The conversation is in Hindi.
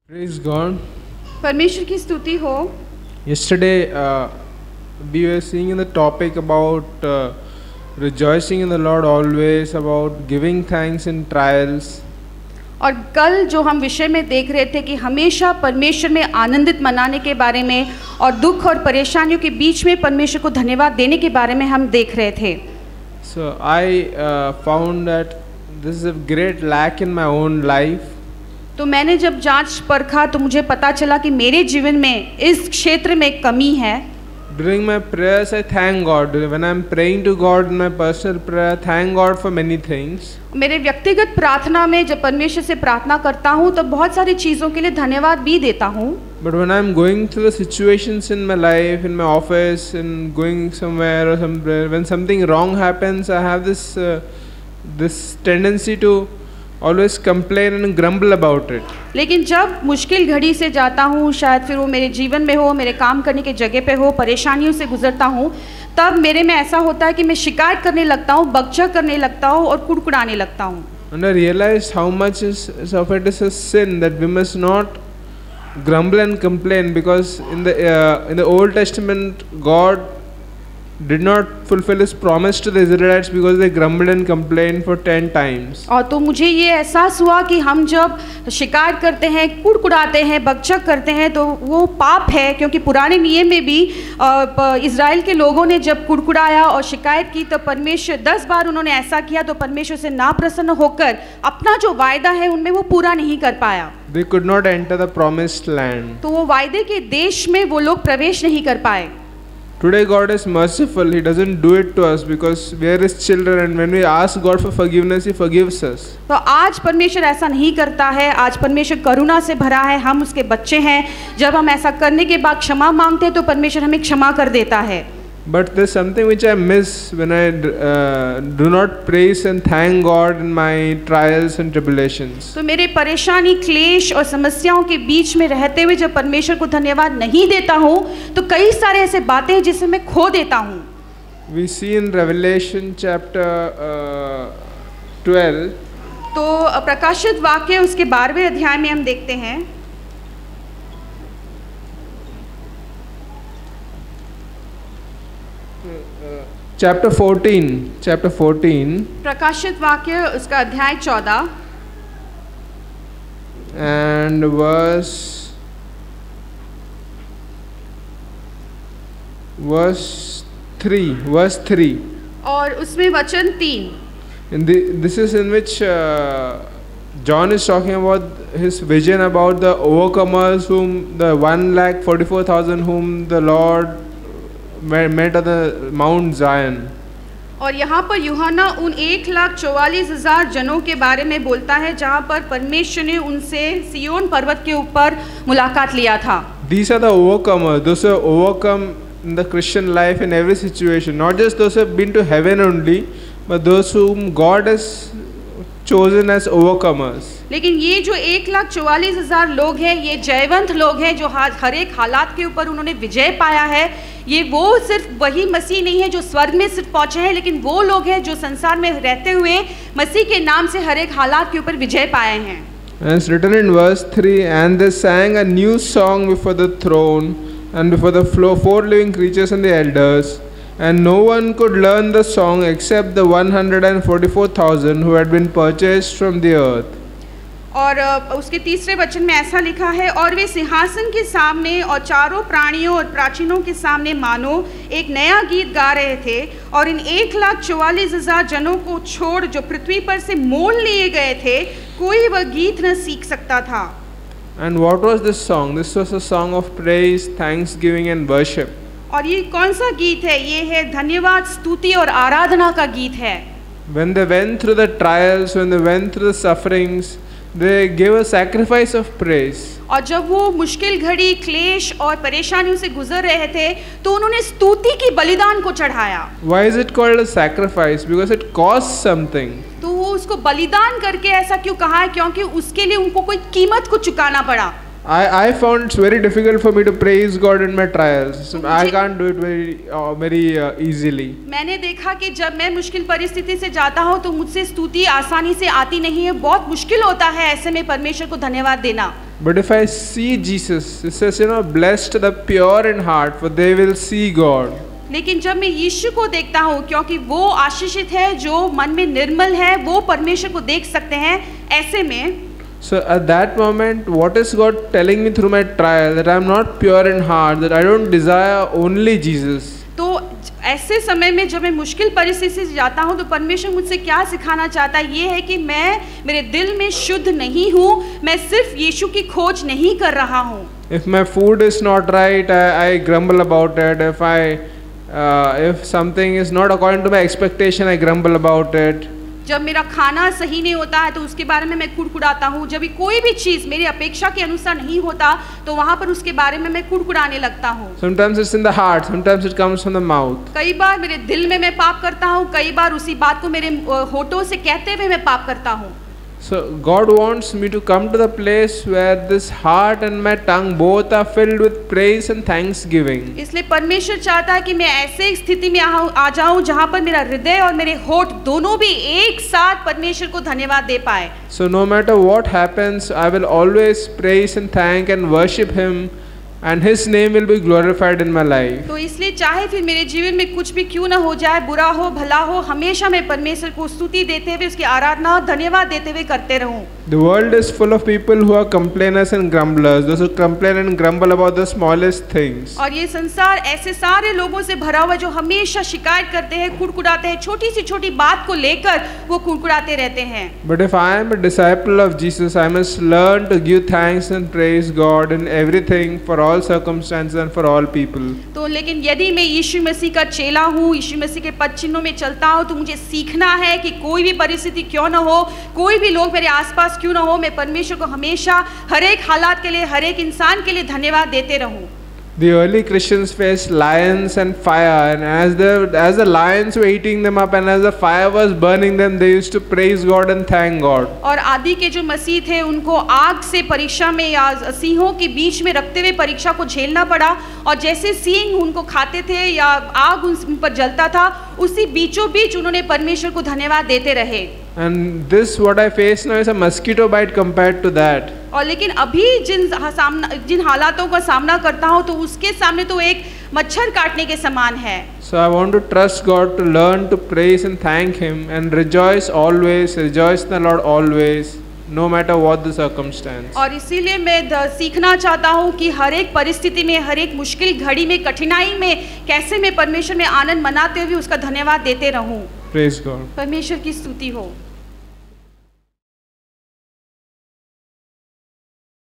Praise God. परमेश्वर की स्तुति हो। Yesterday we were seeing in the topic about rejoicing in the Lord always, about giving thanks in trials. और कल जो हम विषय में देख रहे थे कि हमेशा परमेश्वर में आनंदित मनाने के बारे में और दुख और परेशानियों के बीच में परमेश्वर को धन्यवाद देने के बारे में हम देख रहे थे। So I found that this is a great lack in my own life. तो मैंने जब जांच परखा तो मुझे पता चला कि मेरे जीवन में इस क्षेत्र में कमी है। During my prayers I thank God. When I am praying to God in my personal prayer, thank God for many things. मेरे व्यक्तिगत प्रार्थना में जब परमेश्वर से प्रार्थना करता हूँ तो बहुत सारी चीज़ों के लिए धन्यवाद भी देता हूँ। But when I am going through the situations in my life, in my office, in going somewhere or somewhere, when something wrong happens, I have this tendency to always complain and grumble about it. लेकिन जब मुश्किल घड़ी से जाता हूँ, शायद फिर वो मेरे जीवन में हो, मेरे काम करने के जगह पे हो, परेशानियों से गुजरता हूँ, तब मेरे में ऐसा होता है कि मैं शिकायत करने लगता हूँ, बकझक करने लगता हूँ और कुड़कुड़ाने लगता हूँ। And I realized how much of it is a sin, that we must not grumble and complain, because in the Old Testament God did not fulfill his promise to the Israelites because they grumbled and complained for 10 times. और तो मुझे ये एहसास हुआ कि हम जब शिकायत करते हैं, कुड़कुड़ाते हैं, बकझक करते हैं तो वो पाप है, क्योंकि पुराने नियम में भी इज़राइल के लोगों ने जब कुड़कुड़ाया और शिकायत की तो परमेश्वर 10 बार उन्होंने ऐसा किया तो परमेश्वर से नाप्रसन्न होकर अपना जो वायदा है उनमें वो पूरा नहीं कर पाया। They could not enter the promised land. तो वो वायदे के देश में वो लोग प्रवेश नहीं कर पाए। Today God is merciful. He doesn't do it to us because we are His children, and when we ask God for forgiveness, He forgives us. तो आज परमेश्वर ऐसा नहीं करता है। आज परमेश्वर करुणा से भरा है, हम उसके बच्चे हैं। जब हम ऐसा करने के बाद क्षमा मांगते हैं तो परमेश्वर हमें क्षमा कर देता है। But there's something which I miss when I do not praise and thank God in my trials and tribulations. तो मेरे परेशानी, क्लेश और समस्याओं के बीच में रहते हुए जब परमेश्वर को धन्यवाद नहीं देता हूँ तो कई सारे ऐसे बातें हैं जिसे मैं खो देता हूँ। We see in Revelation chapter 12. तो प्रकाशित वाक्य उसके 12वें अध्याय में हम देखते हैं। Chapter 14. प्रकाशित वाक्य उसका अध्याय 14 and verse 3. और उसमें वचन 3। This is in which John is talking about his vision about the overcomers, whom the 1,44,000 whom the Lord met at the Mount Zion. और यहाँ पर यूहन्ना उन 1,44,000 जनों के बारे में बोलता है जहाँ पर परमेश्वर ने उनसे सियोन पर्वत के ऊपर मुलाकात लिया था। These are the overcomers, those who have overcome in the Christian life in every situation, not just those who have been to heaven only, but those whom God has chosen as overcomers. लेकिन ये जो 1,44,000 लोग हैं, ये जयवंत लोग हैं जो हर एक हालात के ऊपर उन्होंने विजय पाया है। ये वो सिर्फ वही मसीह नहीं है जो स्वर्ग में सिर्फ पहुंचे हैं, लेकिन वो लोग हैं जो संसार में रहते हुए मसीह के नाम से हर एक हालात के ऊपर विजय पाए हैं। And it's written in verse 3, and they sang a new song before the throne and before the 4 living creatures and the elders, and no one could learn the song except the 144,000 who had been purchased from the earth. और उसके 3रे वचन में ऐसा लिखा है, और वे सिंहासन के सामने और चारों प्राणियों और प्राचीनों के सामने मानो एक नया गीत गा रहे थे, और इन 1,44,000 जनों को छोड़ जो पृथ्वी पर से मोल लिए गए थे, कोई वह गीत न सीख सकता था। And what was this song? This was a song of praise, thanksgiving and worship. और ये कौन सा गीत है? ये है धन्यवाद, स्तुति और आराधना का गीत है। When they went through the trials, when they went through the sufferings, they gave a sacrifice of praise. और जब वो मुश्किल घड़ी, क्लेश और परेशानियों से गुजर रहे थे तो उन्होंने स्तुति की बलिदान को चढ़ाया। Why is it called a sacrifice? Because it costs something. तो वो उसको बलिदान करके ऐसा क्यों कहा है? क्योंकि उसके लिए उनको कोई कीमत को चुकाना पड़ा। I found it's very difficult for me to praise God in my trials. So I can't do it very easily. मैंने देखा कि जब मैं मुश्किल परिस्थिति से जाता हूँ तो मुझसे स्तुति आसानी से आती नहीं है, बहुत मुश्किल होता है ऐसे में परमेश्वर को धन्यवाद देना। But if I see Jesus, it says, blessed the pure in heart, for they will see God. लेकिन जब मैं यीशु को देखता हूँ, क्योंकि वो आशीषित है जो मन में निर्मल है, वो परमेश्वर को देख सकते हैं। ऐसे में So at that moment, what is God telling me through my trial? That I am not pure in heart, that I don't desire only Jesus. तो ऐसे समय में जब मैं मुश्किल परिस्थिति से जाता हूँ, तो परमेश्वर मुझसे क्या सिखाना चाहता है? ये है कि मैं मेरे दिल में शुद्ध नहीं हूँ, मैं सिर्फ यीशु की खोज नहीं कर रहा हूँ। If my food is not right, I grumble about it. If something is not according to my expectation, I grumble about it. जब मेरा खाना सही नहीं होता है तो उसके बारे में मैं कुड़कुड़ाता हूँ। जब भी कोई भी चीज़ मेरी अपेक्षा के अनुसार नहीं होता तो वहाँ पर उसके बारे में मैं कुड़कुड़ाने लगता हूँ। Sometimes it's in the heart, sometimes it comes from the mouth. कई बार मेरे दिल में मैं पाप करता हूँ, कई बार उसी बात को मेरे होठों से कहते हुए मैं पाप करता हूँ। So God wants me to come to the place where this heart and my tongue both are filled with praise and thanksgiving. इसलिए परमेश्वर चाहता है कि मैं ऐसे स्थिति में आ जाऊं जहां पर मेरा हृदय और मेरे होठ दोनों भी एक साथ परमेश्वर को धन्यवाद दे पाए। So no matter what happens, I will always praise and thank and worship Him, and His name will be glorified in my life. तो इसलिए चाहे फिर मेरे जीवन में कुछ भी क्यों ना हो जाए, बुरा हो भला हो, हमेशा मैं परमेश्वर को स्तुति देते हुए, उसकी आराधना धन्यवाद देते हुए करते रहूं। The world is full of people who are complainers and grumblers, those who complain and grumble about the smallest things. और ये संसार ऐसे सारे लोगों से भरा हुआ है जो हमेशा शिकायत करते हैं, कुड़कुड़ाते हैं, छोटी सी छोटी बात को लेकर वो कुड़कुड़ाते रहते हैं। But if I am a disciple of Jesus, I must learn to give thanks and praise God in everything, for all circumstances and for all people. तो लेकिन यदि मैं यीशु मसीह का चेला हूँ, यीशु मसीह के पद चिन्हों में चलता हूँ, तो मुझे सीखना है कि कोई भी परिस्थिति क्यों ना हो, कोई भी लोग मेरे आसपास क्यों ना हो, मैं परमेश्वर को हमेशा हर एक हालात के लिए, हर एक इंसान के लिए धन्यवाद देते रहूं। The early Christians faced lions and fire, and as the lions were eating them up and as the fire was burning them, they used to praise God and thank God. और आदि के जो मसीह थे उनको आग से परीक्षा में या सिंहों के बीच में रखते हुए परीक्षा को झेलना पड़ा, और जैसे सिंह उनको खाते थे या आग उन पर जलता था, उसी बीचों बीच उन्होंने परमेश्वर को धन्यवाद देते रहे। And this what I face now is a mosquito bite compared to that. और लेकिन अभी जिन हालातों का सामना करता हूँ तो उसके सामने तो एक मच्छर काटने के समान है। So I want to trust God, to learn to praise and thank Him and rejoice always, rejoice in the Lord always, no matter what the circumstance. और इसीलिए मैं सीखना चाहता हूँ कि हर एक परिस्थिति में, हर एक मुश्किल घड़ी में, कठिनाई में कैसे मैं परमेश्वर में आनंद मनाते हुए उसका धन्यवाद देते रहूँ। Praise God. परमेश्वर की स्तुति हो।